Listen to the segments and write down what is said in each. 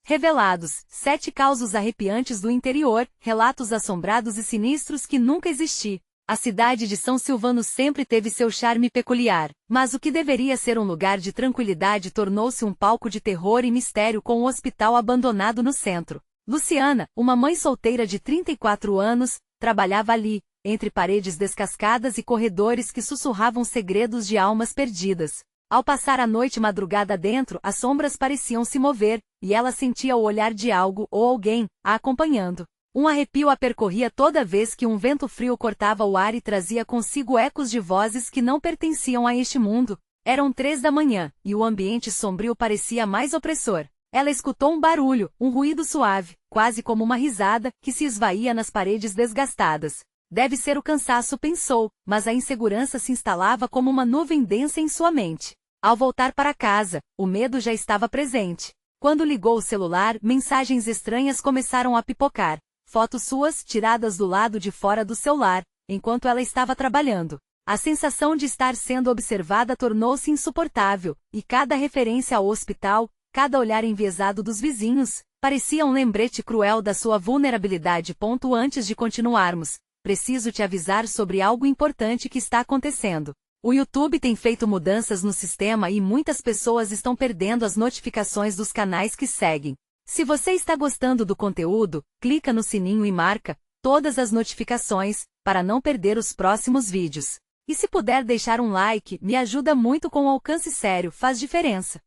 Revelados, 7 causos arrepiantes do interior, relatos assombrados e sinistros que nunca existi. A cidade de São Silvano sempre teve seu charme peculiar, mas o que deveria ser um lugar de tranquilidade tornou-se um palco de terror e mistério com um hospital abandonado no centro. Luciana, uma mãe solteira de 34 anos, trabalhava ali, entre paredes descascadas e corredores que sussurravam segredos de almas perdidas. Ao passar a noite madrugada dentro, as sombras pareciam se mover, e ela sentia o olhar de algo ou alguém a acompanhando. Um arrepio a percorria toda vez que um vento frio cortava o ar e trazia consigo ecos de vozes que não pertenciam a este mundo. Eram 3 da manhã, e o ambiente sombrio parecia mais opressor. Ela escutou um barulho, um ruído suave, quase como uma risada, que se esvaía nas paredes desgastadas. Deve ser o cansaço, pensou, mas a insegurança se instalava como uma nuvem densa em sua mente. Ao voltar para casa, o medo já estava presente. Quando ligou o celular, mensagens estranhas começaram a pipocar. Fotos suas, tiradas do lado de fora do seu lar, enquanto ela estava trabalhando. A sensação de estar sendo observada tornou-se insuportável, e cada referência ao hospital, cada olhar enviesado dos vizinhos, parecia um lembrete cruel da sua vulnerabilidade. Antes de continuarmos, preciso te avisar sobre algo importante que está acontecendo. O YouTube tem feito mudanças no sistema e muitas pessoas estão perdendo as notificações dos canais que seguem. Se você está gostando do conteúdo, clica no sininho e marca todas as notificações, para não perder os próximos vídeos. E se puder deixar um like, me ajuda muito com o alcance, sério, faz diferença.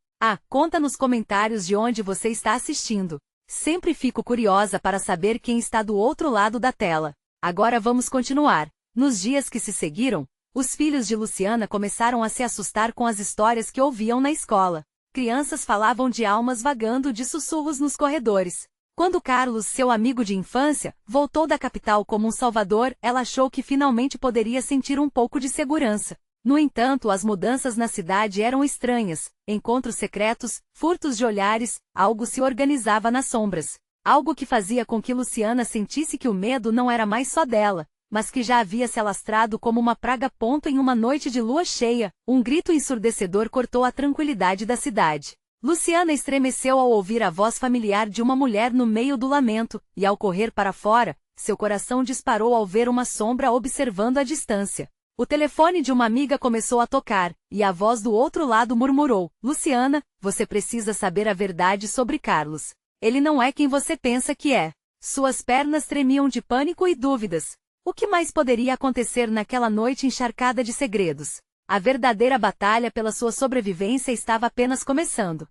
Conta nos comentários de onde você está assistindo. Sempre fico curiosa para saber quem está do outro lado da tela. Agora vamos continuar. Nos dias que se seguiram, os filhos de Luciana começaram a se assustar com as histórias que ouviam na escola. Crianças falavam de almas vagando de sussurros nos corredores. Quando Carlos, seu amigo de infância, voltou da capital como um salvador, ela achou que finalmente poderia sentir um pouco de segurança. No entanto, as mudanças na cidade eram estranhas. Encontros secretos, furtos de olhares, algo se organizava nas sombras. Algo que fazia com que Luciana sentisse que o medo não era mais só dela, mas que já havia se alastrado como uma praga. Em uma noite de lua cheia, um grito ensurdecedor cortou a tranquilidade da cidade. Luciana estremeceu ao ouvir a voz familiar de uma mulher no meio do lamento, e ao correr para fora, seu coração disparou ao ver uma sombra observando à distância. O telefone de uma amiga começou a tocar, e a voz do outro lado murmurou: Luciana, você precisa saber a verdade sobre Carlos. Ele não é quem você pensa que é. Suas pernas tremiam de pânico e dúvidas. O que mais poderia acontecer naquela noite encharcada de segredos? A verdadeira batalha pela sua sobrevivência estava apenas começando.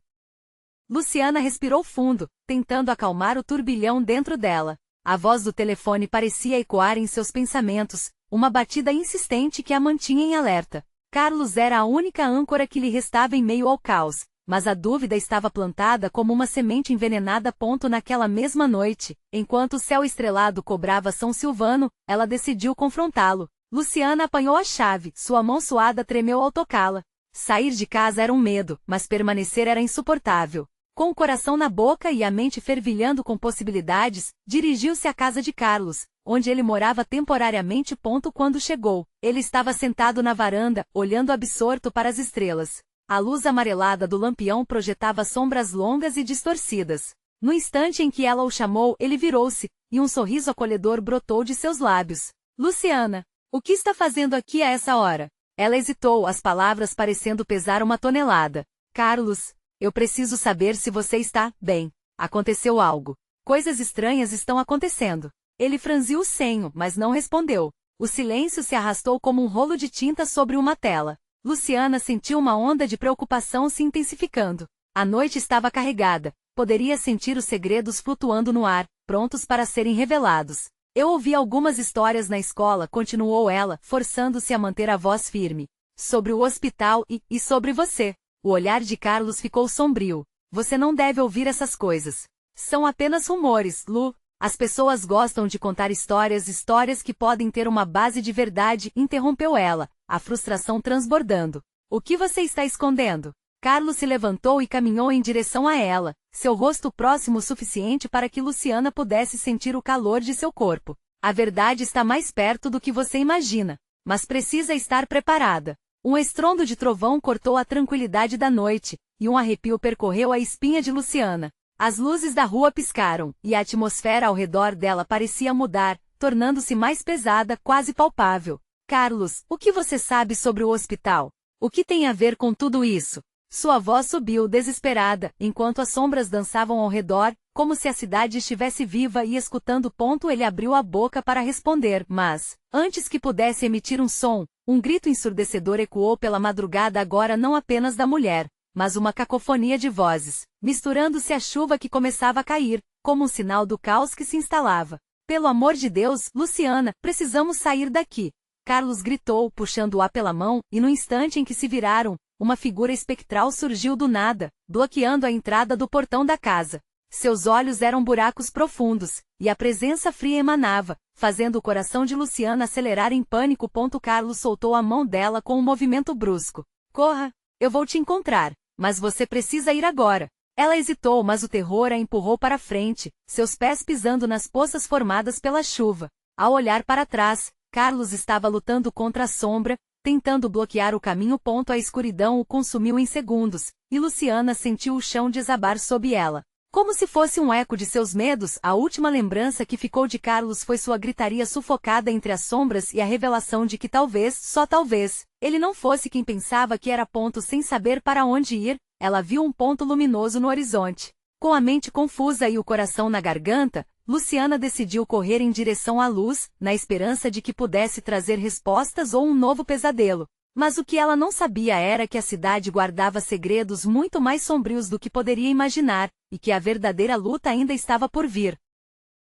Luciana respirou fundo, tentando acalmar o turbilhão dentro dela. A voz do telefone parecia ecoar em seus pensamentos, uma batida insistente que a mantinha em alerta. Carlos era a única âncora que lhe restava em meio ao caos, mas a dúvida estava plantada como uma semente envenenada. Naquela mesma noite, enquanto o céu estrelado cobrava São Silvano, ela decidiu confrontá-lo. Luciana apanhou a chave, sua mão suada tremeu ao tocá-la. Sair de casa era um medo, mas permanecer era insuportável. Com o coração na boca e a mente fervilhando com possibilidades, dirigiu-se à casa de Carlos, onde ele morava temporariamente. Quando chegou, ele estava sentado na varanda, olhando absorto para as estrelas. A luz amarelada do lampião projetava sombras longas e distorcidas. No instante em que ela o chamou, ele virou-se, e um sorriso acolhedor brotou de seus lábios. Luciana, o que está fazendo aqui a essa hora? Ela hesitou, as palavras parecendo pesar uma tonelada. Carlos, eu preciso saber se você está bem. Aconteceu algo. Coisas estranhas estão acontecendo. Ele franziu o senho, mas não respondeu. O silêncio se arrastou como um rolo de tinta sobre uma tela. Luciana sentiu uma onda de preocupação se intensificando. A noite estava carregada. Poderia sentir os segredos flutuando no ar, prontos para serem revelados. Eu ouvi algumas histórias na escola, continuou ela, forçando-se a manter a voz firme. Sobre o hospital e sobre você. O olhar de Carlos ficou sombrio. Você não deve ouvir essas coisas. São apenas rumores, Lu. As pessoas gostam de contar histórias que podem ter uma base de verdade, interrompeu ela, a frustração transbordando. O que você está escondendo? Carlos se levantou e caminhou em direção a ela, seu rosto próximo o suficiente para que Luciana pudesse sentir o calor de seu corpo. A verdade está mais perto do que você imagina, mas precisa estar preparada. Um estrondo de trovão cortou a tranquilidade da noite, e um arrepio percorreu a espinha de Luciana. As luzes da rua piscaram, e a atmosfera ao redor dela parecia mudar, tornando-se mais pesada, quase palpável. Carlos, o que você sabe sobre o hospital? O que tem a ver com tudo isso? Sua voz subiu desesperada, enquanto as sombras dançavam ao redor, como se a cidade estivesse viva e escutando. Ele abriu a boca para responder, mas, antes que pudesse emitir um som, um grito ensurdecedor ecoou pela madrugada, agora não apenas da mulher, mas uma cacofonia de vozes, misturando-se à chuva que começava a cair, como um sinal do caos que se instalava. Pelo amor de Deus, Luciana, precisamos sair daqui! Carlos gritou, puxando-a pela mão, e no instante em que se viraram, uma figura espectral surgiu do nada, bloqueando a entrada do portão da casa. Seus olhos eram buracos profundos, e a presença fria emanava, fazendo o coração de Luciana acelerar em pânico. Carlos soltou a mão dela com um movimento brusco. Corra! Eu vou te encontrar, mas você precisa ir agora. Ela hesitou, mas o terror a empurrou para frente, seus pés pisando nas poças formadas pela chuva. Ao olhar para trás, Carlos estava lutando contra a sombra, tentando bloquear o caminho. A escuridão o consumiu em segundos, e Luciana sentiu o chão desabar sob ela. Como se fosse um eco de seus medos, a última lembrança que ficou de Carlos foi sua gritaria sufocada entre as sombras e a revelação de que talvez, só talvez, ele não fosse quem pensava que era. Sem saber para onde ir, ela viu um ponto luminoso no horizonte. Com a mente confusa e o coração na garganta, Luciana decidiu correr em direção à luz, na esperança de que pudesse trazer respostas ou um novo pesadelo. Mas o que ela não sabia era que a cidade guardava segredos muito mais sombrios do que poderia imaginar, e que a verdadeira luta ainda estava por vir.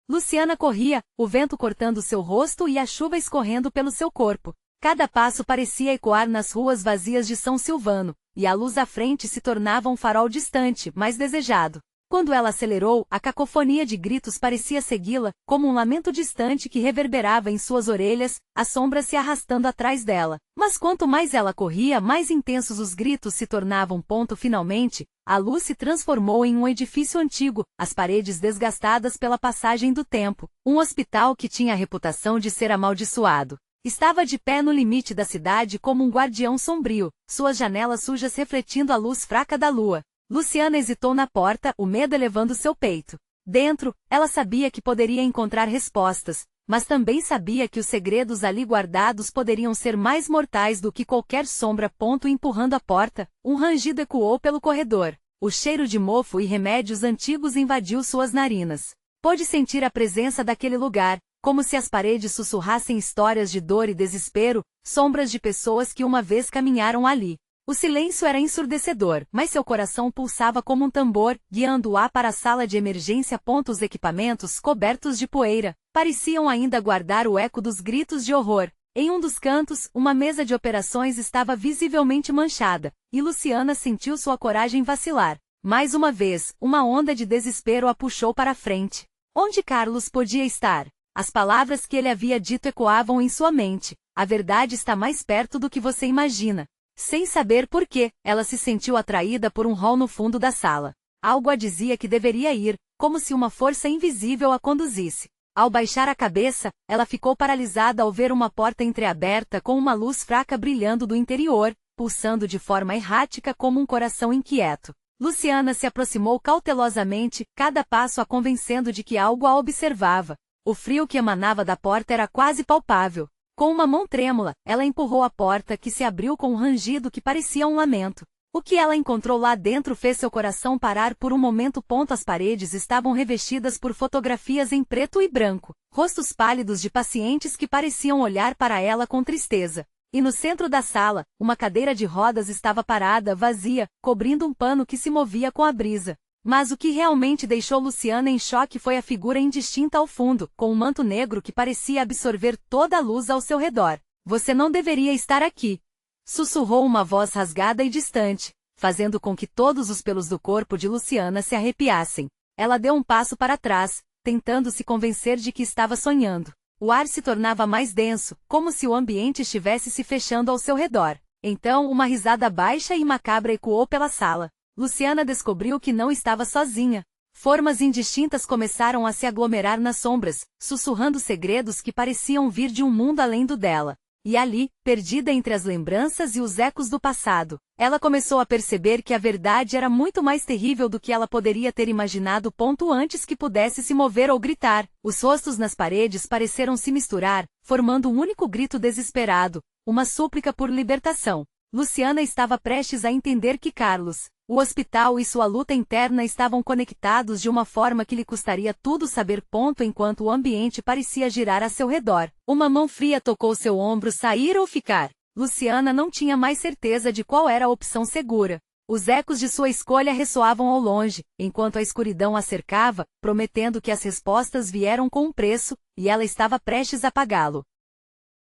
Luciana corria, o vento cortando seu rosto e a chuva escorrendo pelo seu corpo. Cada passo parecia ecoar nas ruas vazias de São Silvano, e a luz à frente se tornava um farol distante, mas desejado. Quando ela acelerou, a cacofonia de gritos parecia segui-la, como um lamento distante que reverberava em suas orelhas, as sombras se arrastando atrás dela. Mas quanto mais ela corria, mais intensos os gritos se tornavam. Finalmente, a luz se transformou em um edifício antigo, as paredes desgastadas pela passagem do tempo. Um hospital que tinha a reputação de ser amaldiçoado. Estava de pé no limite da cidade como um guardião sombrio, suas janelas sujas refletindo a luz fraca da lua. Luciana hesitou na porta, o medo elevando seu peito. Dentro, ela sabia que poderia encontrar respostas, mas também sabia que os segredos ali guardados poderiam ser mais mortais do que qualquer sombra. Empurrando a porta, um rangido ecoou pelo corredor. O cheiro de mofo e remédios antigos invadiu suas narinas. Pôde sentir a presença daquele lugar, como se as paredes sussurrassem histórias de dor e desespero, sombras de pessoas que uma vez caminharam ali. O silêncio era ensurdecedor, mas seu coração pulsava como um tambor, guiando-a para a sala de emergência. Os equipamentos, cobertos de poeira, pareciam ainda guardar o eco dos gritos de horror. Em um dos cantos, uma mesa de operações estava visivelmente manchada, e Luciana sentiu sua coragem vacilar. Mais uma vez, uma onda de desespero a puxou para a frente. Onde Carlos podia estar? As palavras que ele havia dito ecoavam em sua mente. A verdade está mais perto do que você imagina. Sem saber por quê, ela se sentiu atraída por um hall no fundo da sala. Algo a dizia que deveria ir, como se uma força invisível a conduzisse. Ao baixar a cabeça, ela ficou paralisada ao ver uma porta entreaberta com uma luz fraca brilhando do interior, pulsando de forma errática como um coração inquieto. Luciana se aproximou cautelosamente, cada passo a convencendo de que algo a observava. O frio que emanava da porta era quase palpável. Com uma mão trêmula, ela empurrou a porta que se abriu com um rangido que parecia um lamento. O que ela encontrou lá dentro fez seu coração parar por um momento. As paredes estavam revestidas por fotografias em preto e branco, rostos pálidos de pacientes que pareciam olhar para ela com tristeza. E no centro da sala, uma cadeira de rodas estava parada, vazia, cobrindo um pano que se movia com a brisa. Mas o que realmente deixou Luciana em choque foi a figura indistinta ao fundo, com um manto negro que parecia absorver toda a luz ao seu redor. Você não deveria estar aqui, sussurrou uma voz rasgada e distante, fazendo com que todos os pelos do corpo de Luciana se arrepiassem. Ela deu um passo para trás, tentando se convencer de que estava sonhando. O ar se tornava mais denso, como se o ambiente estivesse se fechando ao seu redor. Então, uma risada baixa e macabra ecoou pela sala. Luciana descobriu que não estava sozinha. Formas indistintas começaram a se aglomerar nas sombras, sussurrando segredos que pareciam vir de um mundo além do dela. E ali, perdida entre as lembranças e os ecos do passado, ela começou a perceber que a verdade era muito mais terrível do que ela poderia ter imaginado. Antes que pudesse se mover ou gritar, os rostos nas paredes pareceram se misturar, formando um único grito desesperado, uma súplica por libertação. Luciana estava prestes a entender que Carlos, o hospital e sua luta interna estavam conectados de uma forma que lhe custaria tudo saber. Enquanto o ambiente parecia girar a seu redor, uma mão fria tocou seu ombro. Sair ou ficar? Luciana não tinha mais certeza de qual era a opção segura. Os ecos de sua escolha ressoavam ao longe, enquanto a escuridão a cercava, prometendo que as respostas vieram com um preço, e ela estava prestes a pagá-lo.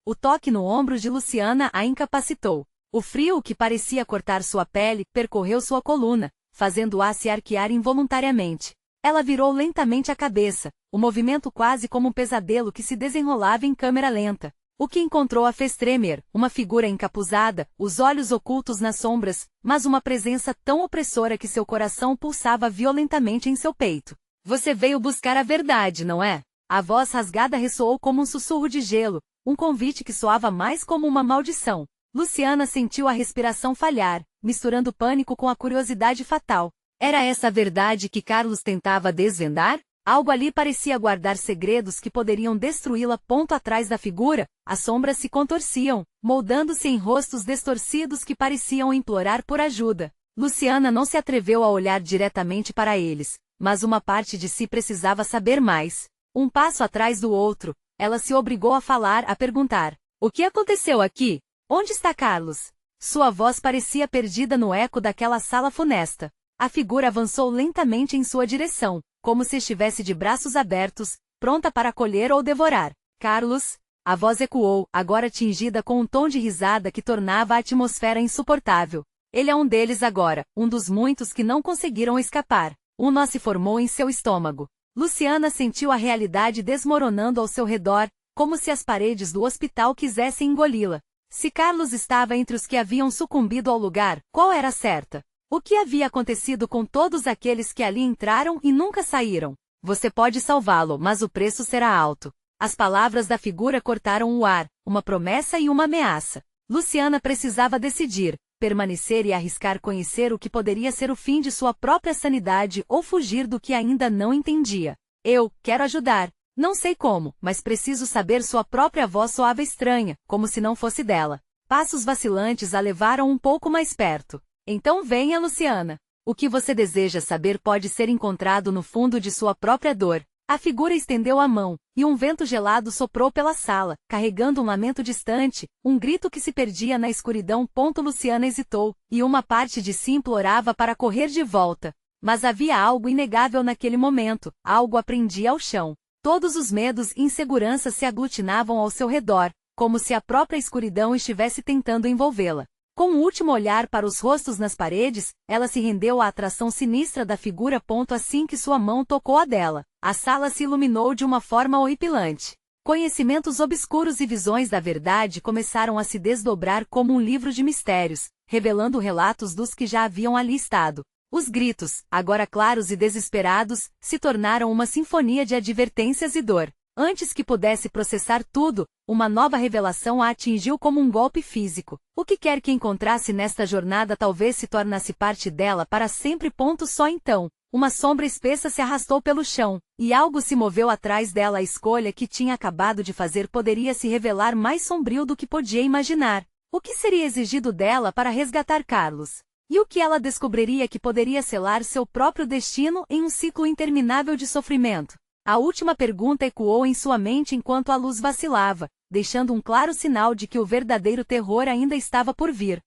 O toque no ombro de Luciana a incapacitou. O frio que parecia cortar sua pele percorreu sua coluna, fazendo-a se arquear involuntariamente. Ela virou lentamente a cabeça, o movimento quase como um pesadelo que se desenrolava em câmera lenta. O que encontrou a fez tremer, uma figura encapuzada, os olhos ocultos nas sombras, mas uma presença tão opressora que seu coração pulsava violentamente em seu peito. Você veio buscar a verdade, não é? A voz rasgada ressoou como um sussurro de gelo, um convite que soava mais como uma maldição. Luciana sentiu a respiração falhar, misturando pânico com a curiosidade fatal. Era essa a verdade que Carlos tentava desvendar? Algo ali parecia guardar segredos que poderiam destruí-la. Atrás da figura, as sombras se contorciam, moldando-se em rostos distorcidos que pareciam implorar por ajuda. Luciana não se atreveu a olhar diretamente para eles, mas uma parte de si precisava saber mais. Um passo atrás do outro, ela se obrigou a falar, a perguntar: o que aconteceu aqui? Onde está Carlos? Sua voz parecia perdida no eco daquela sala funesta. A figura avançou lentamente em sua direção, como se estivesse de braços abertos, pronta para acolher ou devorar. Carlos? A voz ecoou, agora tingida com um tom de risada que tornava a atmosfera insuportável. Ele é um deles agora, um dos muitos que não conseguiram escapar. Um nó se formou em seu estômago. Luciana sentiu a realidade desmoronando ao seu redor, como se as paredes do hospital quisessem engoli-la. Se Carlos estava entre os que haviam sucumbido ao lugar, qual era a certa? O que havia acontecido com todos aqueles que ali entraram e nunca saíram? Você pode salvá-lo, mas o preço será alto. As palavras da figura cortaram o ar, uma promessa e uma ameaça. Luciana precisava decidir, permanecer e arriscar conhecer o que poderia ser o fim de sua própria sanidade ou fugir do que ainda não entendia. Eu quero ajudar. Não sei como, mas preciso saber. Sua própria voz soava estranha, como se não fosse dela. Passos vacilantes a levaram um pouco mais perto. Então venha, Luciana. O que você deseja saber pode ser encontrado no fundo de sua própria dor. A figura estendeu a mão, e um vento gelado soprou pela sala, carregando um lamento distante, um grito que se perdia na escuridão. Luciana hesitou, e uma parte de si implorava para correr de volta. Mas havia algo inegável naquele momento, algo a prendia ao chão. Todos os medos e inseguranças se aglutinavam ao seu redor, como se a própria escuridão estivesse tentando envolvê-la. Com um último olhar para os rostos nas paredes, ela se rendeu à atração sinistra da figura. Assim que sua mão tocou a dela, a sala se iluminou de uma forma horripilante. Conhecimentos obscuros e visões da verdade começaram a se desdobrar como um livro de mistérios, revelando relatos dos que já haviam ali estado. Os gritos, agora claros e desesperados, se tornaram uma sinfonia de advertências e dor. Antes que pudesse processar tudo, uma nova revelação a atingiu como um golpe físico. O que quer que encontrasse nesta jornada talvez se tornasse parte dela para sempre. Só então, uma sombra espessa se arrastou pelo chão, e algo se moveu atrás dela. A escolha que tinha acabado de fazer poderia se revelar mais sombrio do que podia imaginar. O que seria exigido dela para resgatar Carlos? E o que ela descobriria que poderia selar seu próprio destino em um ciclo interminável de sofrimento? A última pergunta ecoou em sua mente enquanto a luz vacilava, deixando um claro sinal de que o verdadeiro terror ainda estava por vir.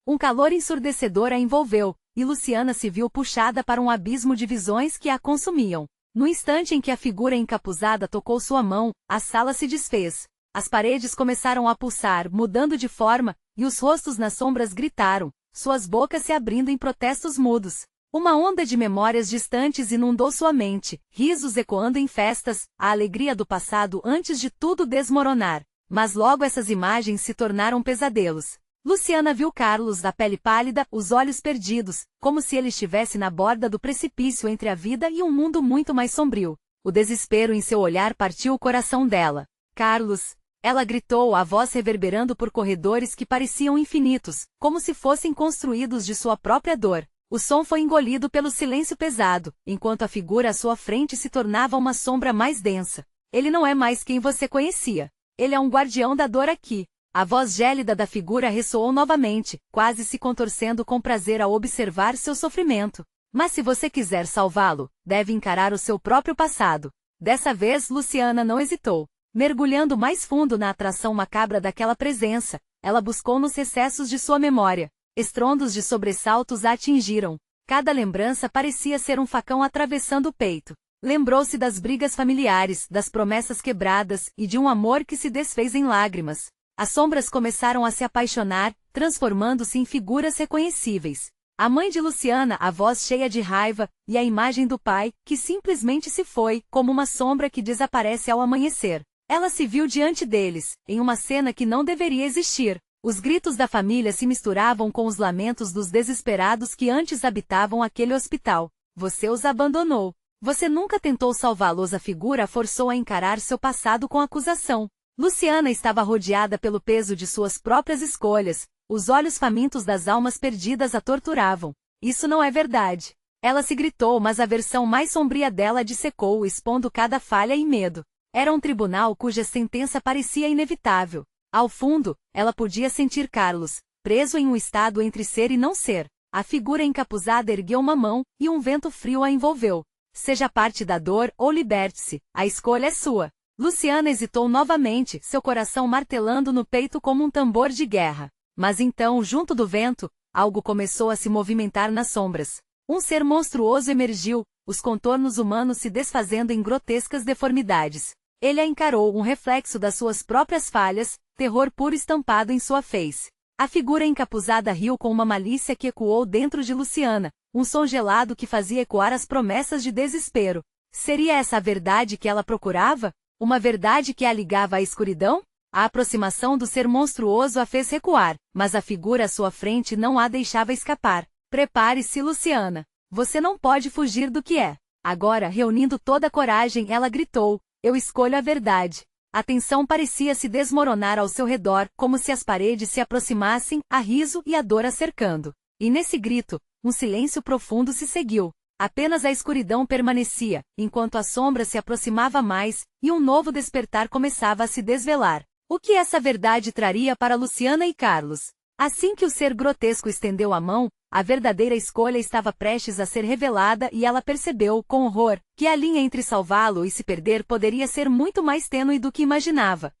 Um calor ensurdecedor a envolveu, e Luciana se viu puxada para um abismo de visões que a consumiam. No instante em que a figura encapuzada tocou sua mão, a sala se desfez. As paredes começaram a pulsar, mudando de forma, e os rostos nas sombras gritaram, suas bocas se abrindo em protestos mudos. Uma onda de memórias distantes inundou sua mente, risos ecoando em festas, a alegria do passado antes de tudo desmoronar. Mas logo essas imagens se tornaram pesadelos. Luciana viu Carlos, da pele pálida, os olhos perdidos, como se ele estivesse na borda do precipício entre a vida e um mundo muito mais sombrio. O desespero em seu olhar partiu o coração dela. Carlos, Ela gritou, a voz reverberando por corredores que pareciam infinitos, como se fossem construídos de sua própria dor. O som foi engolido pelo silêncio pesado, enquanto a figura à sua frente se tornava uma sombra mais densa. Ele não é mais quem você conhecia. Ele é um guardião da dor aqui. A voz gélida da figura ressoou novamente, quase se contorcendo com prazer ao observar seu sofrimento. Mas se você quiser salvá-lo, deve encarar o seu próprio passado. Dessa vez, Luciana não hesitou. Mergulhando mais fundo na atração macabra daquela presença, ela buscou nos recessos de sua memória. Estrondos de sobressaltos a atingiram. Cada lembrança parecia ser um facão atravessando o peito. Lembrou-se das brigas familiares, das promessas quebradas e de um amor que se desfez em lágrimas. As sombras começaram a se apaixonar, transformando-se em figuras reconhecíveis. A mãe de Luciana, a voz cheia de raiva, e a imagem do pai, que simplesmente se foi, como uma sombra que desaparece ao amanhecer. Ela se viu diante deles, em uma cena que não deveria existir. Os gritos da família se misturavam com os lamentos dos desesperados que antes habitavam aquele hospital. Você os abandonou. Você nunca tentou salvá-los. A figura a forçou a encarar seu passado com acusação. Luciana estava rodeada pelo peso de suas próprias escolhas. Os olhos famintos das almas perdidas a torturavam. Isso não é verdade. Ela se gritou, mas a versão mais sombria dela dissecou, expondo cada falha e medo. Era um tribunal cuja sentença parecia inevitável. Ao fundo, ela podia sentir Carlos, preso em um estado entre ser e não ser. A figura encapuzada ergueu uma mão, e um vento frio a envolveu. Seja parte da dor ou liberte-se, a escolha é sua. Luciana hesitou novamente, seu coração martelando no peito como um tambor de guerra. Mas então, junto do vento, algo começou a se movimentar nas sombras. Um ser monstruoso emergiu, os contornos humanos se desfazendo em grotescas deformidades. Ele a encarou, um reflexo das suas próprias falhas, terror puro estampado em sua face. A figura encapuzada riu com uma malícia que ecoou dentro de Luciana, um som gelado que fazia ecoar as promessas de desespero. Seria essa a verdade que ela procurava? Uma verdade que a ligava à escuridão? A aproximação do ser monstruoso a fez recuar, mas a figura à sua frente não a deixava escapar. Prepare-se, Luciana. Você não pode fugir do que é. Agora, reunindo toda a coragem, ela gritou: eu escolho a verdade. A tensão parecia se desmoronar ao seu redor, como se as paredes se aproximassem, a riso e a dor a cercando. E nesse grito, um silêncio profundo se seguiu. Apenas a escuridão permanecia, enquanto a sombra se aproximava mais, e um novo despertar começava a se desvelar. O que essa verdade traria para Luciana e Carlos? Assim que o ser grotesco estendeu a mão, a verdadeira escolha estava prestes a ser revelada e ela percebeu, com horror, que a linha entre salvá-lo e se perder poderia ser muito mais tênue do que imaginava.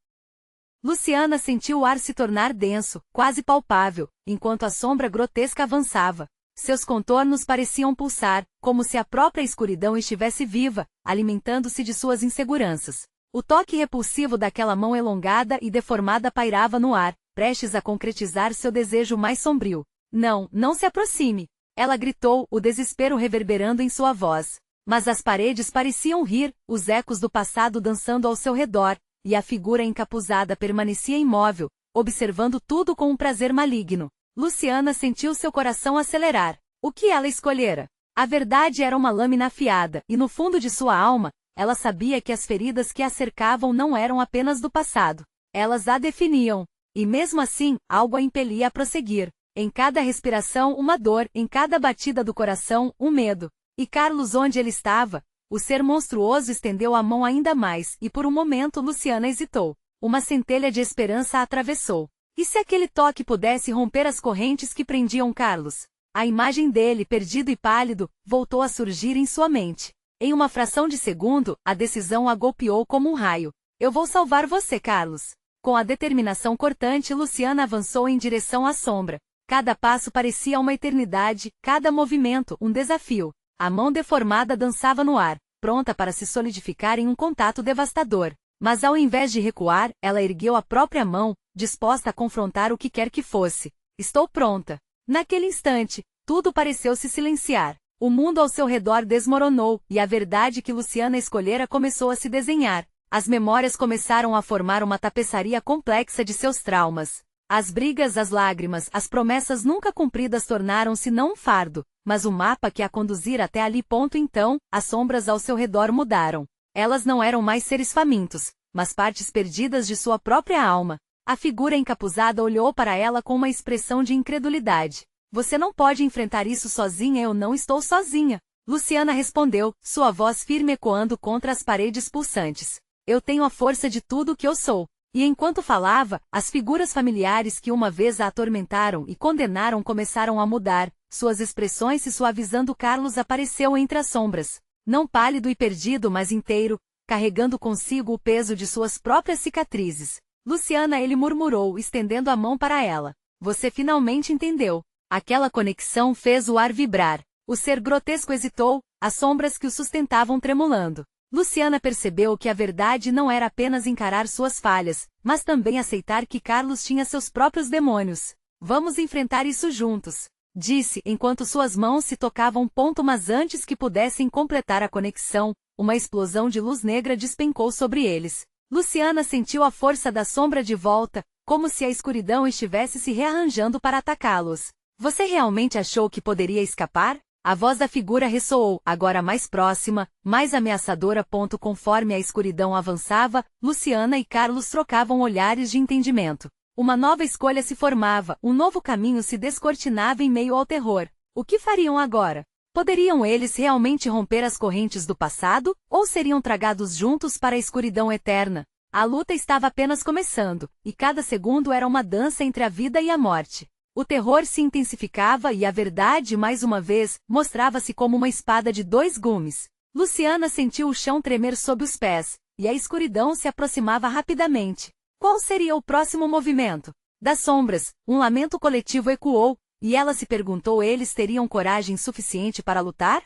Luciana sentiu o ar se tornar denso, quase palpável, enquanto a sombra grotesca avançava. Seus contornos pareciam pulsar, como se a própria escuridão estivesse viva, alimentando-se de suas inseguranças. O toque repulsivo daquela mão elongada e deformada pairava no ar, prestes a concretizar seu desejo mais sombrio. Não, não se aproxime! Ela gritou, o desespero reverberando em sua voz. Mas as paredes pareciam rir, os ecos do passado dançando ao seu redor, e a figura encapuzada permanecia imóvel, observando tudo com um prazer maligno. Luciana sentiu seu coração acelerar. O que ela escolhera? A verdade era uma lâmina afiada, e no fundo de sua alma, ela sabia que as feridas que a cercavam não eram apenas do passado. Elas a definiam. E mesmo assim, algo a impelia a prosseguir. Em cada respiração, uma dor, em cada batida do coração, um medo. E Carlos, onde ele estava? O ser monstruoso estendeu a mão ainda mais, e por um momento Luciana hesitou. Uma centelha de esperança a atravessou. E se aquele toque pudesse romper as correntes que prendiam Carlos? A imagem dele, perdido e pálido, voltou a surgir em sua mente. Em uma fração de segundo, a decisão a golpeou como um raio. Eu vou salvar você, Carlos. Com a determinação cortante, Luciana avançou em direção à sombra. Cada passo parecia uma eternidade, cada movimento um desafio. A mão deformada dançava no ar, pronta para se solidificar em um contato devastador. Mas ao invés de recuar, ela ergueu a própria mão, disposta a confrontar o que quer que fosse. Estou pronta. Naquele instante, tudo pareceu se silenciar. O mundo ao seu redor desmoronou, e a verdade que Luciana escolhera começou a se desenhar. As memórias começaram a formar uma tapeçaria complexa de seus traumas. As brigas, as lágrimas, as promessas nunca cumpridas tornaram-se não um fardo, mas o mapa que a conduzira até ali. Então, as sombras ao seu redor mudaram. Elas não eram mais seres famintos, mas partes perdidas de sua própria alma. A figura encapuzada olhou para ela com uma expressão de incredulidade. Você não pode enfrentar isso sozinha, eu não estou sozinha. Luciana respondeu, sua voz firme ecoando contra as paredes pulsantes. Eu tenho a força de tudo o que eu sou. E enquanto falava, as figuras familiares que uma vez a atormentaram e condenaram começaram a mudar, suas expressões se suavizando. Carlos apareceu entre as sombras. Não pálido e perdido, mas inteiro, carregando consigo o peso de suas próprias cicatrizes. Luciana, ele murmurou, estendendo a mão para ela. Você finalmente entendeu. Aquela conexão fez o ar vibrar. O ser grotesco hesitou, as sombras que o sustentavam tremulando. Luciana percebeu que a verdade não era apenas encarar suas falhas, mas também aceitar que Carlos tinha seus próprios demônios. Vamos enfrentar isso juntos, disse enquanto suas mãos se tocavam. Mas antes que pudessem completar a conexão, uma explosão de luz negra despencou sobre eles. Luciana sentiu a força da sombra de volta, como se a escuridão estivesse se rearranjando para atacá-los. Você realmente achou que poderia escapar? A voz da figura ressoou, agora mais próxima, mais ameaçadora. Conforme a escuridão avançava, Luciana e Carlos trocavam olhares de entendimento. Uma nova escolha se formava, um novo caminho se descortinava em meio ao terror. O que fariam agora? Poderiam eles realmente romper as correntes do passado, ou seriam tragados juntos para a escuridão eterna? A luta estava apenas começando, e cada segundo era uma dança entre a vida e a morte. O terror se intensificava e a verdade, mais uma vez, mostrava-se como uma espada de dois gumes. Luciana sentiu o chão tremer sob os pés, e a escuridão se aproximava rapidamente. Qual seria o próximo movimento? Das sombras, um lamento coletivo ecoou, e ela se perguntou: eles teriam coragem suficiente para lutar?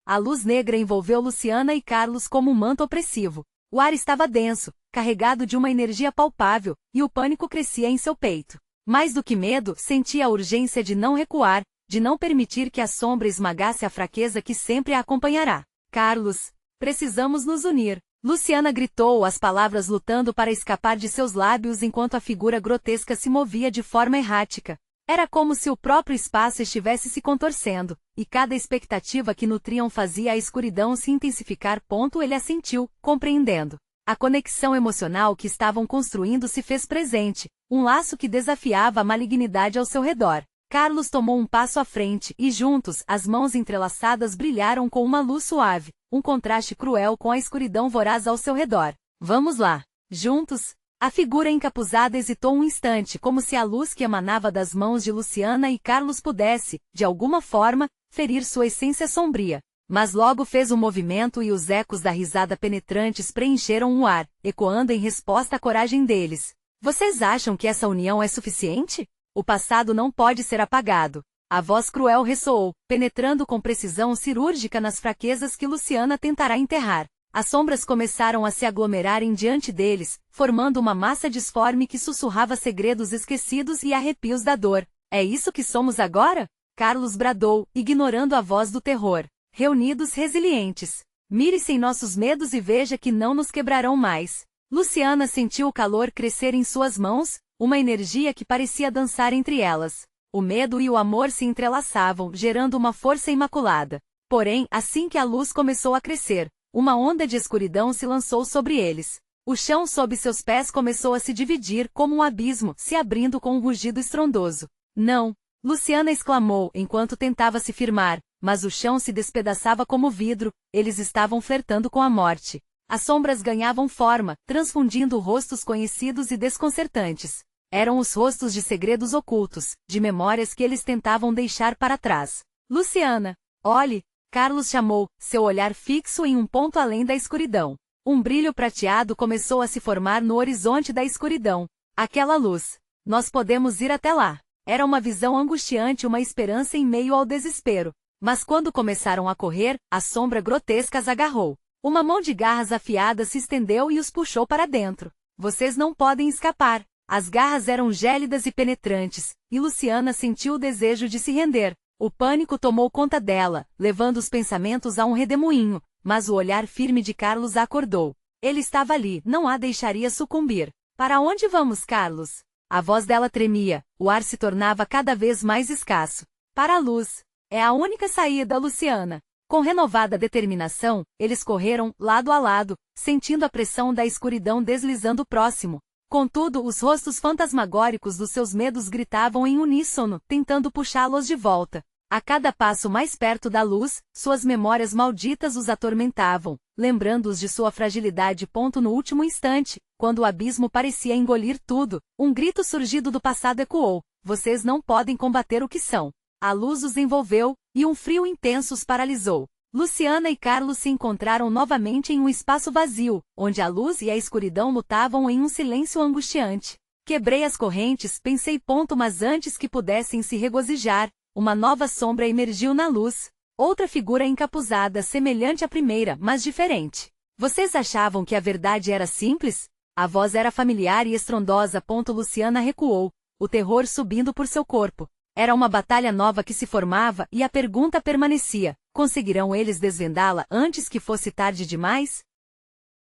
A luz negra envolveu Luciana e Carlos como um manto opressivo. O ar estava denso, carregado de uma energia palpável, e o pânico crescia em seu peito. Mais do que medo, sentia a urgência de não recuar, de não permitir que a sombra esmagasse a fraqueza que sempre a acompanhará. Carlos, precisamos nos unir. Luciana gritou, as palavras lutando para escapar de seus lábios enquanto a figura grotesca se movia de forma errática. Era como se o próprio espaço estivesse se contorcendo, e cada expectativa que nutriam fazia a escuridão se intensificar. Ele assentiu, compreendendo. A conexão emocional que estavam construindo se fez presente, um laço que desafiava a malignidade ao seu redor. Carlos tomou um passo à frente e juntos, as mãos entrelaçadas brilharam com uma luz suave, um contraste cruel com a escuridão voraz ao seu redor. Vamos lá. Juntos? A figura encapuzada hesitou um instante, como se a luz que emanava das mãos de Luciana e Carlos pudesse, de alguma forma, ferir sua essência sombria. Mas logo fez um movimento e os ecos da risada penetrantes preencheram o ar, ecoando em resposta à coragem deles. Vocês acham que essa união é suficiente? O passado não pode ser apagado. A voz cruel ressoou, penetrando com precisão cirúrgica nas fraquezas que Luciana tentará enterrar. As sombras começaram a se aglomerarem diante deles, formando uma massa disforme que sussurrava segredos esquecidos e arrepios da dor. É isso que somos agora? Carlos bradou, ignorando a voz do terror. Reunidos resilientes. Mire-se em nossos medos e veja que não nos quebrarão mais. Luciana sentiu o calor crescer em suas mãos, uma energia que parecia dançar entre elas. O medo e o amor se entrelaçavam, gerando uma força imaculada. Porém, assim que a luz começou a crescer, uma onda de escuridão se lançou sobre eles. O chão sob seus pés começou a se dividir como um abismo, se abrindo com um rugido estrondoso. Não! Luciana exclamou enquanto tentava se firmar, mas o chão se despedaçava como vidro, eles estavam flertando com a morte. As sombras ganhavam forma, transfundindo rostos conhecidos e desconcertantes. Eram os rostos de segredos ocultos, de memórias que eles tentavam deixar para trás. Luciana, olhe! Carlos chamou, seu olhar fixo em um ponto além da escuridão. Um brilho prateado começou a se formar no horizonte da escuridão. Aquela luz. Nós podemos ir até lá. Era uma visão angustiante, uma esperança em meio ao desespero. Mas quando começaram a correr, a sombra grotesca as agarrou. Uma mão de garras afiadas se estendeu e os puxou para dentro. Vocês não podem escapar. As garras eram gélidas e penetrantes, e Luciana sentiu o desejo de se render. O pânico tomou conta dela, levando os pensamentos a um redemoinho, mas o olhar firme de Carlos a acordou. Ele estava ali, não a deixaria sucumbir. Para onde vamos, Carlos? A voz dela tremia, o ar se tornava cada vez mais escasso. Para a luz. É a única saída, Luciana. Com renovada determinação, eles correram, lado a lado, sentindo a pressão da escuridão deslizando próximo. Contudo, os rostos fantasmagóricos dos seus medos gritavam em uníssono, tentando puxá-los de volta. A cada passo mais perto da luz, suas memórias malditas os atormentavam, lembrando-os de sua fragilidade. No último instante, quando o abismo parecia engolir tudo, um grito surgido do passado ecoou: "Vocês não podem combater o que são." A luz os envolveu, e um frio intenso os paralisou. Luciana e Carlos se encontraram novamente em um espaço vazio, onde a luz e a escuridão lutavam em um silêncio angustiante. Quebrei as correntes, pensei. Mas antes que pudessem se regozijar, uma nova sombra emergiu na luz. Outra figura encapuzada, semelhante à primeira, mas diferente. Vocês achavam que a verdade era simples? A voz era familiar e estrondosa. Luciana recuou, o terror subindo por seu corpo. Era uma batalha nova que se formava, e a pergunta permanecia: conseguirão eles desvendá-la antes que fosse tarde demais?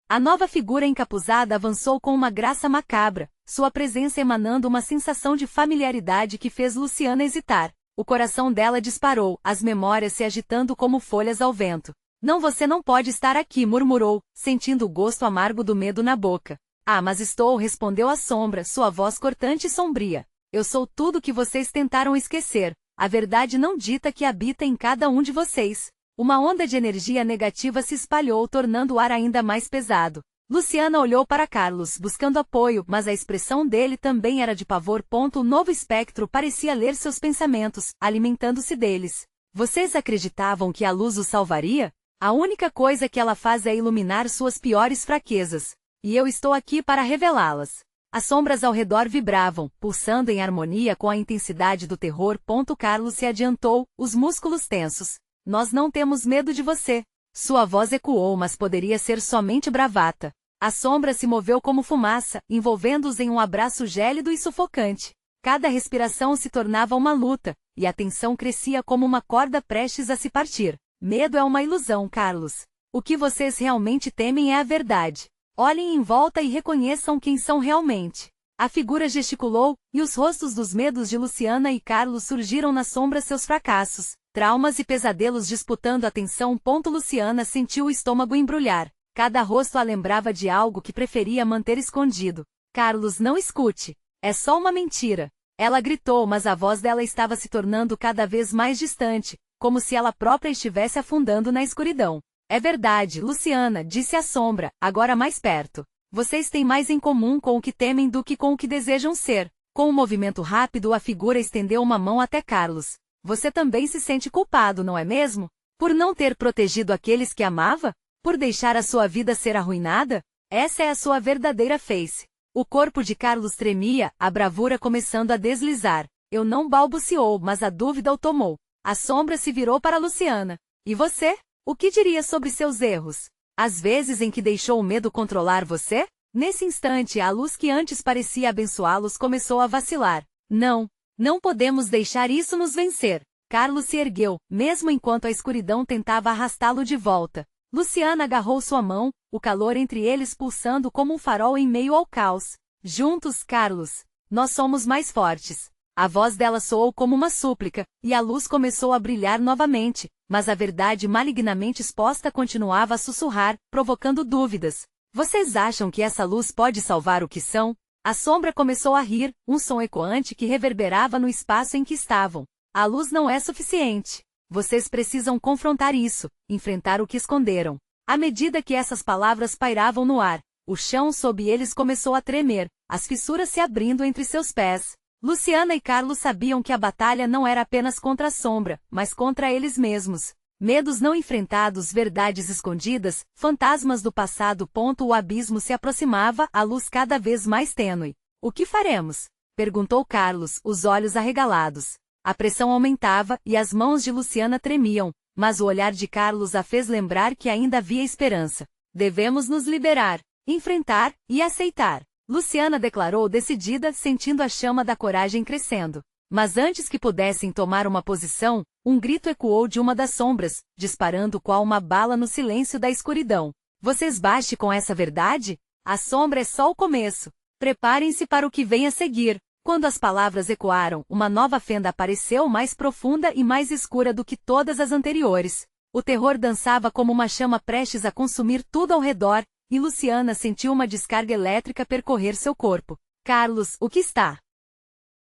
A nova figura encapuzada avançou com uma graça macabra, sua presença emanando uma sensação de familiaridade que fez Luciana hesitar. O coração dela disparou, as memórias se agitando como folhas ao vento. "Não, você não pode estar aqui", murmurou, sentindo o gosto amargo do medo na boca. "Ah, mas estou", respondeu a sombra, sua voz cortante e sombria. "Eu sou tudo que vocês tentaram esquecer. A verdade não dita que habita em cada um de vocês." Uma onda de energia negativa se espalhou, tornando o ar ainda mais pesado. Luciana olhou para Carlos, buscando apoio, mas a expressão dele também era de pavor. O novo espectro parecia ler seus pensamentos, alimentando-se deles. "Vocês acreditavam que a luz os salvaria? A única coisa que ela faz é iluminar suas piores fraquezas. E eu estou aqui para revelá-las." As sombras ao redor vibravam, pulsando em harmonia com a intensidade do terror. Carlos se adiantou, os músculos tensos. "Nós não temos medo de você." Sua voz ecoou, mas poderia ser somente bravata. A sombra se moveu como fumaça, envolvendo-os em um abraço gélido e sufocante. Cada respiração se tornava uma luta, e a tensão crescia como uma corda prestes a se partir. "Medo é uma ilusão, Carlos. O que vocês realmente temem é a verdade. Olhem em volta e reconheçam quem são realmente." A figura gesticulou, e os rostos dos medos de Luciana e Carlos surgiram na sombra. Seus fracassos, traumas e pesadelos disputando a atenção. Luciana sentiu o estômago embrulhar. Cada rosto a lembrava de algo que preferia manter escondido. "Carlos, não escute. É só uma mentira." Ela gritou, mas a voz dela estava se tornando cada vez mais distante, como se ela própria estivesse afundando na escuridão. "É verdade, Luciana", disse a sombra, agora mais perto. "Vocês têm mais em comum com o que temem do que com o que desejam ser." Com um movimento rápido, a figura estendeu uma mão até Carlos. "Você também se sente culpado, não é mesmo? Por não ter protegido aqueles que amava? Por deixar a sua vida ser arruinada? Essa é a sua verdadeira face." O corpo de Carlos tremia, a bravura começando a deslizar. "Eu não", balbuciou, mas a dúvida o tomou. A sombra se virou para Luciana. "E você? O que diria sobre seus erros? As vezes em que deixou o medo controlar você?" Nesse instante, a luz que antes parecia abençoá-los começou a vacilar. "Não. Não podemos deixar isso nos vencer." Carlos se ergueu, mesmo enquanto a escuridão tentava arrastá-lo de volta. Luciana agarrou sua mão, o calor entre eles pulsando como um farol em meio ao caos. "Juntos, Carlos. Nós somos mais fortes." A voz dela soou como uma súplica, e a luz começou a brilhar novamente, mas a verdade malignamente exposta continuava a sussurrar, provocando dúvidas. "Vocês acham que essa luz pode salvar o que são?" A sombra começou a rir, um som ecoante que reverberava no espaço em que estavam. "A luz não é suficiente. Vocês precisam confrontar isso, enfrentar o que esconderam." À medida que essas palavras pairavam no ar, o chão sob eles começou a tremer, as fissuras se abrindo entre seus pés. Luciana e Carlos sabiam que a batalha não era apenas contra a sombra, mas contra eles mesmos. Medos não enfrentados, verdades escondidas, fantasmas do passado. O abismo se aproximava, a luz cada vez mais tênue. "O que faremos?" perguntou Carlos, os olhos arregalados. A pressão aumentava, e as mãos de Luciana tremiam, mas o olhar de Carlos a fez lembrar que ainda havia esperança. "Devemos nos liberar, enfrentar e aceitar." Luciana declarou decidida, sentindo a chama da coragem crescendo. Mas antes que pudessem tomar uma posição, um grito ecoou de uma das sombras, disparando qual uma bala no silêncio da escuridão. "Vocês bastem com essa verdade? A sombra é só o começo. Preparem-se para o que vem a seguir." Quando as palavras ecoaram, uma nova fenda apareceu, mais profunda e mais escura do que todas as anteriores. O terror dançava como uma chama prestes a consumir tudo ao redor, e Luciana sentiu uma descarga elétrica percorrer seu corpo. Carlos, o que está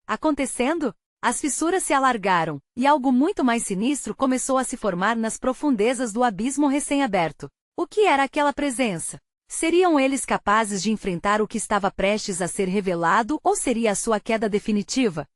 acontecendo? As fissuras se alargaram, e algo muito mais sinistro começou a se formar nas profundezas do abismo recém-aberto. O que era aquela presença? Seriam eles capazes de enfrentar o que estava prestes a ser revelado ou seria a sua queda definitiva?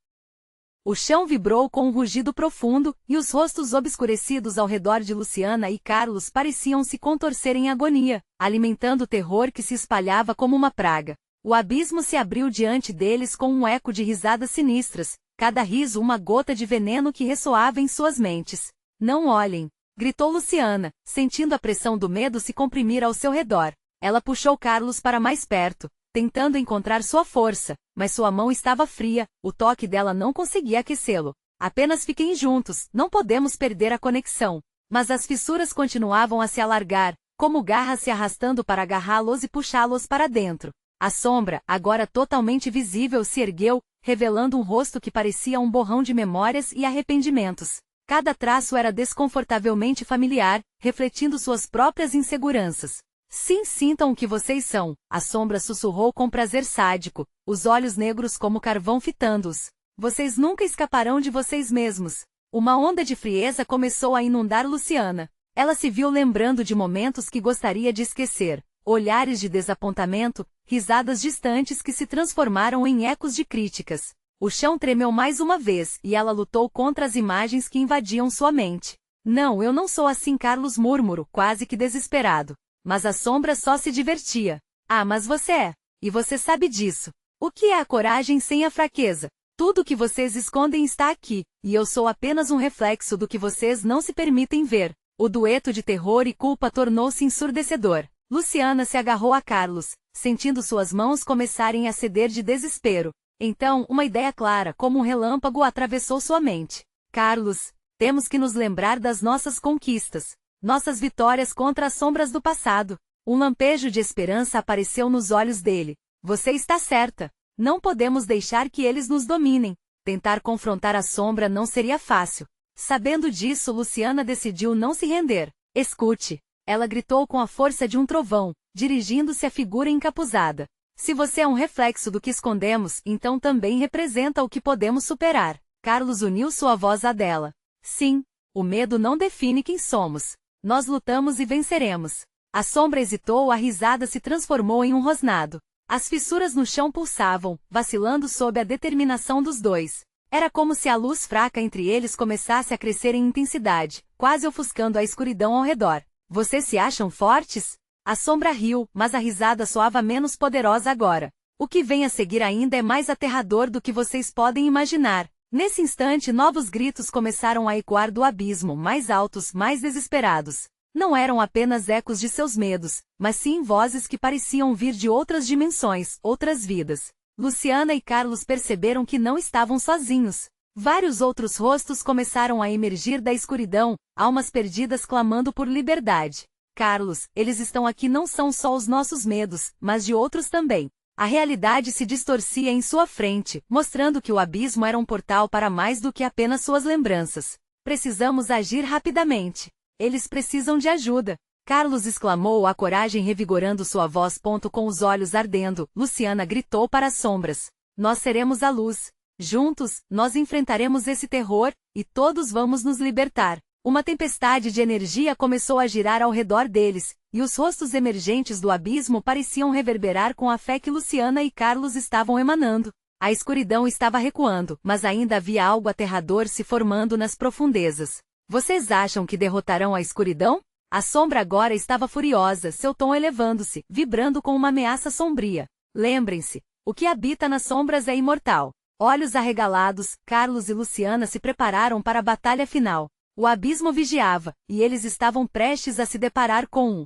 O chão vibrou com um rugido profundo, e os rostos obscurecidos ao redor de Luciana e Carlos pareciam se contorcer em agonia, alimentando o terror que se espalhava como uma praga. O abismo se abriu diante deles com um eco de risadas sinistras, cada riso uma gota de veneno que ressoava em suas mentes. Não olhem! Gritou Luciana, sentindo a pressão do medo se comprimir ao seu redor. Ela puxou Carlos para mais perto, tentando encontrar sua força, mas sua mão estava fria, o toque dela não conseguia aquecê-lo. Apenas fiquem juntos, não podemos perder a conexão. Mas as fissuras continuavam a se alargar, como garras se arrastando para agarrá-los e puxá-los para dentro. A sombra, agora totalmente visível, se ergueu, revelando um rosto que parecia um borrão de memórias e arrependimentos. Cada traço era desconfortavelmente familiar, refletindo suas próprias inseguranças. Sim, sintam o que vocês são, a sombra sussurrou com prazer sádico, os olhos negros como carvão fitando-os. Vocês nunca escaparão de vocês mesmos. Uma onda de frieza começou a inundar Luciana. Ela se viu lembrando de momentos que gostaria de esquecer, olhares de desapontamento, risadas distantes que se transformaram em ecos de críticas. O chão tremeu mais uma vez e ela lutou contra as imagens que invadiam sua mente. Não, eu não sou assim, Carlos murmurou, quase que desesperado. Mas a sombra só se divertia. Ah, mas você é. E você sabe disso. O que é a coragem sem a fraqueza? Tudo que vocês escondem está aqui, e eu sou apenas um reflexo do que vocês não se permitem ver. O dueto de terror e culpa tornou-se ensurdecedor. Luciana se agarrou a Carlos, sentindo suas mãos começarem a ceder de desespero. Então, uma ideia clara como um relâmpago atravessou sua mente. Carlos, temos que nos lembrar das nossas conquistas. Nossas vitórias contra as sombras do passado. Um lampejo de esperança apareceu nos olhos dele. Você está certa. Não podemos deixar que eles nos dominem. Tentar confrontar a sombra não seria fácil. Sabendo disso, Luciana decidiu não se render. Escute. Ela gritou com a força de um trovão, dirigindo-se à figura encapuzada. Se você é um reflexo do que escondemos, então também representa o que podemos superar. Carlos uniu sua voz à dela. Sim, o medo não define quem somos. Nós lutamos e venceremos. A sombra hesitou, a risada se transformou em um rosnado. As fissuras no chão pulsavam, vacilando sob a determinação dos dois. Era como se a luz fraca entre eles começasse a crescer em intensidade, quase ofuscando a escuridão ao redor. Vocês se acham fortes? A sombra riu, mas a risada soava menos poderosa agora. O que vem a seguir ainda é mais aterrador do que vocês podem imaginar. Nesse instante, novos gritos começaram a ecoar do abismo, mais altos, mais desesperados. Não eram apenas ecos de seus medos, mas sim vozes que pareciam vir de outras dimensões, outras vidas. Luciana e Carlos perceberam que não estavam sozinhos. Vários outros rostos começaram a emergir da escuridão, almas perdidas clamando por liberdade. Carlos, eles estão aqui não são só os nossos medos, mas de outros também. A realidade se distorcia em sua frente, mostrando que o abismo era um portal para mais do que apenas suas lembranças. Precisamos agir rapidamente. Eles precisam de ajuda. Carlos exclamou, a coragem revigorando sua voz. Com os olhos ardendo, Luciana gritou para as sombras. Nós seremos a luz. Juntos, nós enfrentaremos esse terror, e todos vamos nos libertar. Uma tempestade de energia começou a girar ao redor deles, e os rostos emergentes do abismo pareciam reverberar com a fé que Luciana e Carlos estavam emanando. A escuridão estava recuando, mas ainda havia algo aterrador se formando nas profundezas. Vocês acham que derrotarão a escuridão? A sombra agora estava furiosa, seu tom elevando-se, vibrando com uma ameaça sombria. Lembrem-se, o que habita nas sombras é imortal. Olhos arregalados, Carlos e Luciana se prepararam para a batalha final. O abismo vigiava, e eles estavam prestes a se deparar com um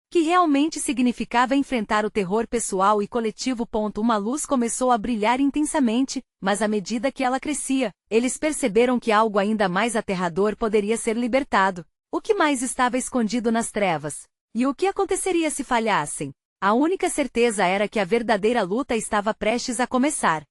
que realmente significava enfrentar o terror pessoal e coletivo. Uma luz começou a brilhar intensamente, mas à medida que ela crescia, eles perceberam que algo ainda mais aterrador poderia ser libertado. O que mais estava escondido nas trevas? E o que aconteceria se falhassem? A única certeza era que a verdadeira luta estava prestes a começar.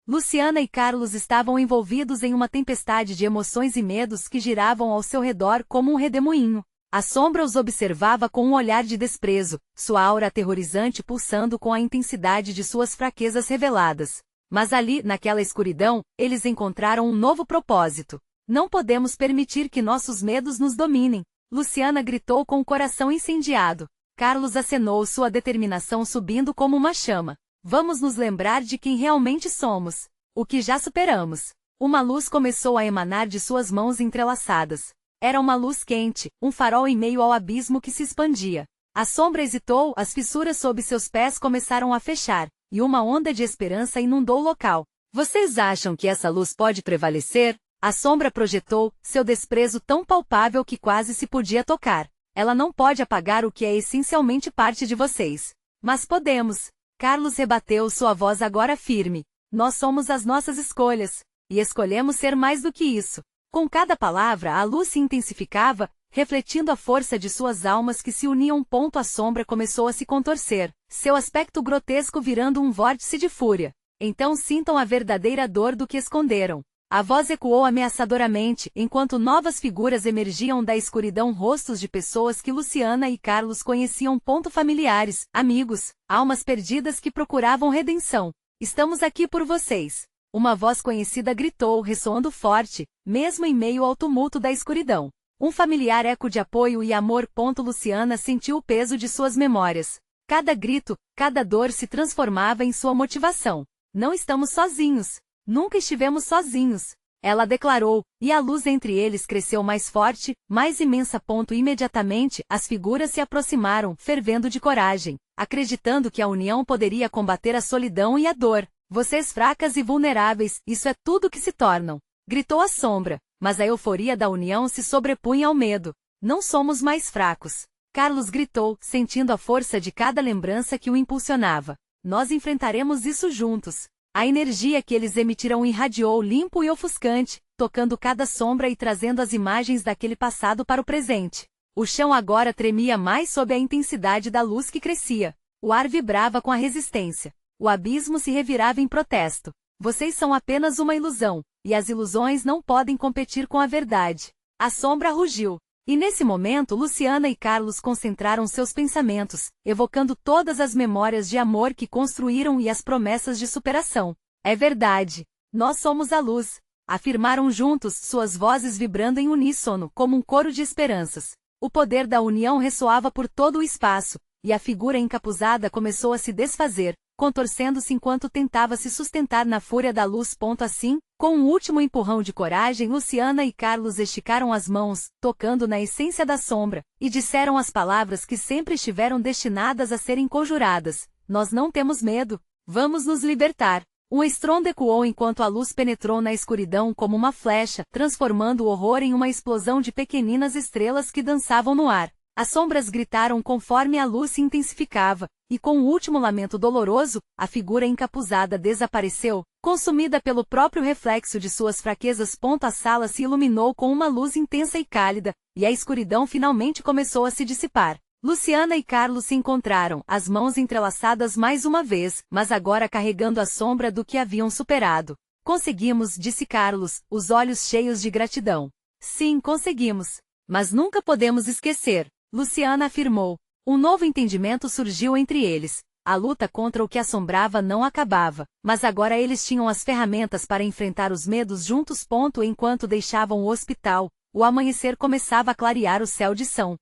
Luciana e Carlos estavam envolvidos em uma tempestade de emoções e medos que giravam ao seu redor como um redemoinho. A sombra os observava com um olhar de desprezo, sua aura aterrorizante pulsando com a intensidade de suas fraquezas reveladas. Mas ali, naquela escuridão, eles encontraram um novo propósito. Não podemos permitir que nossos medos nos dominem. Luciana gritou com o coração incendiado. Carlos acenou, sua determinação subindo como uma chama. Vamos nos lembrar de quem realmente somos. O que já superamos. Uma luz começou a emanar de suas mãos entrelaçadas. Era uma luz quente, um farol em meio ao abismo que se expandia. A sombra hesitou, as fissuras sob seus pés começaram a fechar, e uma onda de esperança inundou o local. Vocês acham que essa luz pode prevalecer? A sombra projetou, seu desprezo tão palpável que quase se podia tocar. Ela não pode apagar o que é essencialmente parte de vocês. Mas podemos. Carlos rebateu, sua voz agora firme. Nós somos as nossas escolhas. E escolhemos ser mais do que isso. Com cada palavra, a luz se intensificava, refletindo a força de suas almas que se uniam. A sombra começou a se contorcer, seu aspecto grotesco virando um vórtice de fúria. Então sintam a verdadeira dor do que esconderam. A voz ecoou ameaçadoramente, enquanto novas figuras emergiam da escuridão, rostos de pessoas que Luciana e Carlos conheciam. Familiares, amigos, almas perdidas que procuravam redenção. Estamos aqui por vocês. Uma voz conhecida gritou, ressoando forte, mesmo em meio ao tumulto da escuridão. Um familiar eco de apoio e amor. Luciana sentiu o peso de suas memórias. Cada grito, cada dor se transformava em sua motivação. Não estamos sozinhos. Nunca estivemos sozinhos. Ela declarou, e a luz entre eles cresceu mais forte, mais imensa. Imediatamente, as figuras se aproximaram, fervendo de coragem, acreditando que a união poderia combater a solidão e a dor. Vocês fracas e vulneráveis, isso é tudo que se tornam. Gritou a sombra, mas a euforia da união se sobrepunha ao medo. Não somos mais fracos. Carlos gritou, sentindo a força de cada lembrança que o impulsionava. Nós enfrentaremos isso juntos. A energia que eles emitiram irradiou limpo e ofuscante, tocando cada sombra e trazendo as imagens daquele passado para o presente. O chão agora tremia mais sob a intensidade da luz que crescia. O ar vibrava com a resistência. O abismo se revirava em protesto. Vocês são apenas uma ilusão, e as ilusões não podem competir com a verdade. A sombra rugiu. E nesse momento Luciana e Carlos concentraram seus pensamentos, evocando todas as memórias de amor que construíram e as promessas de superação. É verdade. Nós somos a luz. Afirmaram juntos, suas vozes vibrando em uníssono, como um coro de esperanças. O poder da união ressoava por todo o espaço, e a figura encapuzada começou a se desfazer, contorcendo-se enquanto tentava se sustentar na fúria da luz. Assim, com um último empurrão de coragem, Luciana e Carlos esticaram as mãos, tocando na essência da sombra, e disseram as palavras que sempre estiveram destinadas a serem conjuradas. Nós não temos medo. Vamos nos libertar. Um estrondo ecoou enquanto a luz penetrou na escuridão como uma flecha, transformando o horror em uma explosão de pequeninas estrelas que dançavam no ar. As sombras gritaram conforme a luz se intensificava, e com o último lamento doloroso, a figura encapuzada desapareceu, consumida pelo próprio reflexo de suas fraquezas. A sala se iluminou com uma luz intensa e cálida, e a escuridão finalmente começou a se dissipar. Luciana e Carlos se encontraram, as mãos entrelaçadas mais uma vez, mas agora carregando a sombra do que haviam superado. Conseguimos, disse Carlos, os olhos cheios de gratidão. Sim, conseguimos. Mas nunca podemos esquecer. Luciana afirmou. Um novo entendimento surgiu entre eles. A luta contra o que assombrava não acabava, mas agora eles tinham as ferramentas para enfrentar os medos juntos. Enquanto deixavam o hospital, o amanhecer começava a clarear o céu de São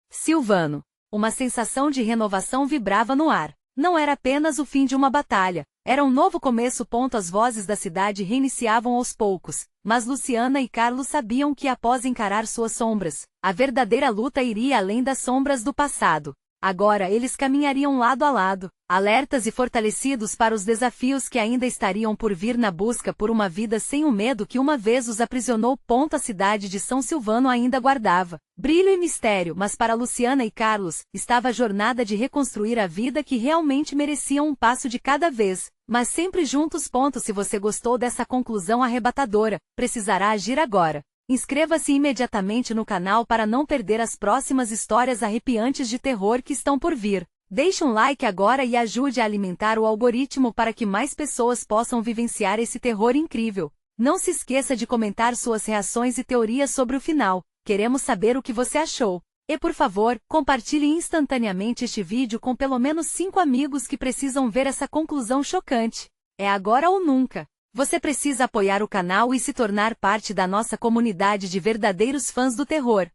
Silvano. Uma sensação de renovação vibrava no ar. Não era apenas o fim de uma batalha, era um novo começo. As vozes da cidade reiniciavam aos poucos, mas Luciana e Carlos sabiam que após encarar suas sombras, a verdadeira luta iria além das sombras do passado. Agora eles caminhariam lado a lado, alertas e fortalecidos para os desafios que ainda estariam por vir na busca por uma vida sem o medo que uma vez os aprisionou. A cidade de São Silvano ainda guardava brilho e mistério, mas para Luciana e Carlos, estava a jornada de reconstruir a vida que realmente mereciam, um passo de cada vez, mas sempre juntos. Se você gostou dessa conclusão arrebatadora, precisará agir agora. Inscreva-se imediatamente no canal para não perder as próximas histórias arrepiantes de terror que estão por vir. Deixe um like agora e ajude a alimentar o algoritmo para que mais pessoas possam vivenciar esse terror incrível. Não se esqueça de comentar suas reações e teorias sobre o final. Queremos saber o que você achou. E por favor, compartilhe instantaneamente este vídeo com pelo menos 5 amigos que precisam ver essa conclusão chocante. É agora ou nunca. Você precisa apoiar o canal e se tornar parte da nossa comunidade de verdadeiros fãs do terror.